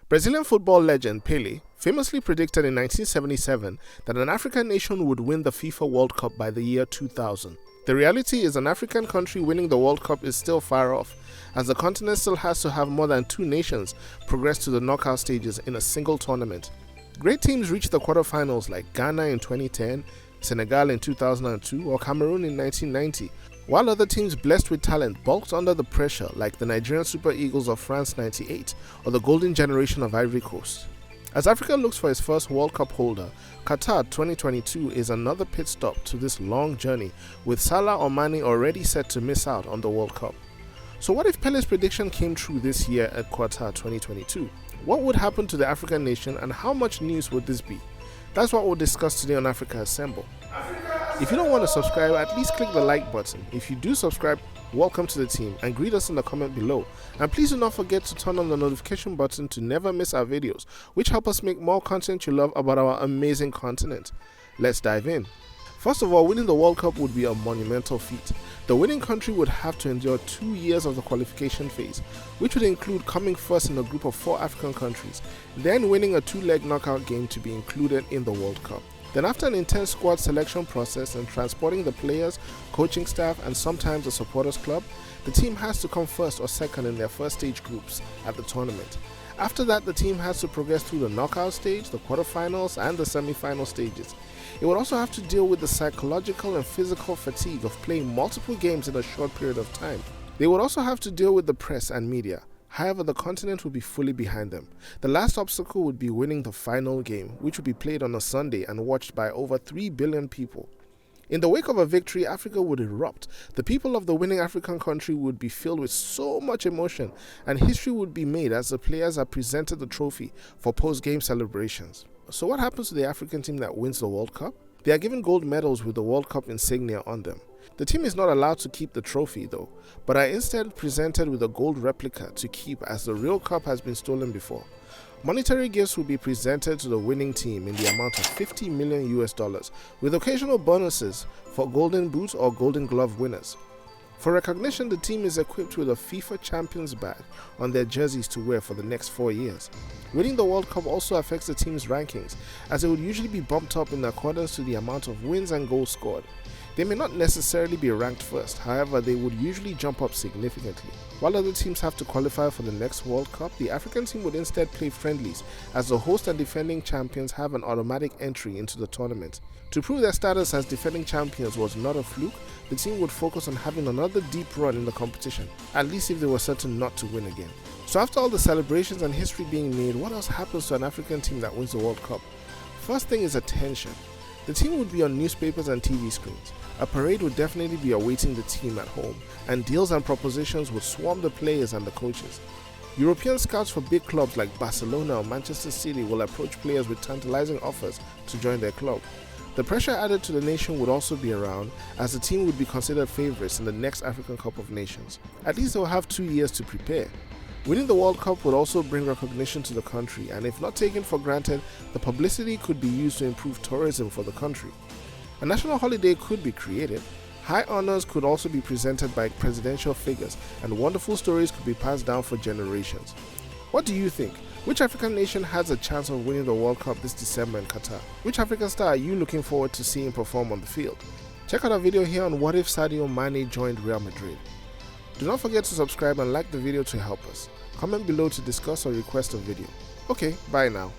Brazilian football legend Pelé famously predicted in 1977 that an African nation would win the FIFA World Cup by the year 2000. The reality is an African country winning the World Cup is still far off, as the continent still has to have more than 2 nations progress to the knockout stages in a single tournament. Great teams reached the quarterfinals like Ghana in 2010, Senegal in 2002, or Cameroon in 1990, while other teams blessed with talent bulked under the pressure like the Nigerian Super Eagles of France '98 or the Golden Generation of Ivory Coast. As Africa looks for its first World Cup holder, Qatar 2022 is another pit stop to this long journey, with Salah or Mane already set to miss out on the World Cup. So what if Pele's prediction came true this year at Qatar 2022? What would happen to the African nation and how much news would this be? That's what we'll discuss today on Africa Assemble. If you don't want to subscribe, at least click the like button. If you do subscribe, welcome to the team and greet us in the comment below. And please do not forget to turn on the notification button to never miss our videos, which help us make more content you love about our amazing continent. Let's dive in. First of all, winning the World Cup would be a monumental feat. The winning country would have to endure 2 years of the qualification phase, which would include coming first in a group of 4 African countries, then winning a 2-leg knockout game to be included in the World Cup. Then after an intense squad selection process and transporting the players, coaching staff and sometimes the supporters club, the team has to come first or second in their first stage groups at the tournament. After that, the team has to progress through the knockout stage, the quarterfinals and the semi-final stages. It would also have to deal with the psychological and physical fatigue of playing multiple games in a short period of time. They would also have to deal with the press and media. However, the continent would be fully behind them. The last obstacle would be winning the final game, which would be played on a Sunday and watched by over 3 billion people. In the wake of a victory, Africa would erupt. The people of the winning African country would be filled with so much emotion, and history would be made as the players are presented the trophy for post-game celebrations. So what happens to the African team that wins the World Cup? They are given gold medals with the World Cup insignia on them. The team is not allowed to keep the trophy though, but are instead presented with a gold replica to keep as the real cup has been stolen before. Monetary gifts will be presented to the winning team in the amount of $50 million with occasional bonuses for golden boot or golden glove winners. For recognition, the team is equipped with a FIFA Champions badge on their jerseys to wear for the next 4 years. Winning the World Cup also affects the team's rankings, as it would usually be bumped up in accordance to the amount of wins and goals scored. They may not necessarily be ranked first, however they would usually jump up significantly. While other teams have to qualify for the next World Cup, the African team would instead play friendlies, as the host and defending champions have an automatic entry into the tournament. To prove their status as defending champions was not a fluke, the team would focus on having another deep run in the competition, at least if they were certain not to win again. So after all the celebrations and history being made, what else happens to an African team that wins the World Cup? First thing is attention. The team would be on newspapers and TV screens. A parade would definitely be awaiting the team at home, and deals and propositions would swarm the players and the coaches. European scouts for big clubs like Barcelona or Manchester City will approach players with tantalizing offers to join their club. The pressure added to the nation would also be around, as the team would be considered favourites in the next African Cup of Nations. At least they will have 2 years to prepare. Winning the World Cup would also bring recognition to the country, and if not taken for granted, the publicity could be used to improve tourism for the country. A national holiday could be created. High honors could also be presented by presidential figures, and wonderful stories could be passed down for generations. What do you think? Which African nation has a chance of winning the World Cup this December in Qatar? Which African star are you looking forward to seeing perform on the field? Check out our video here on what if Sadio Mane joined Real Madrid. Do not forget to subscribe and like the video to help us. Comment below to discuss or request a video. Okay, bye now.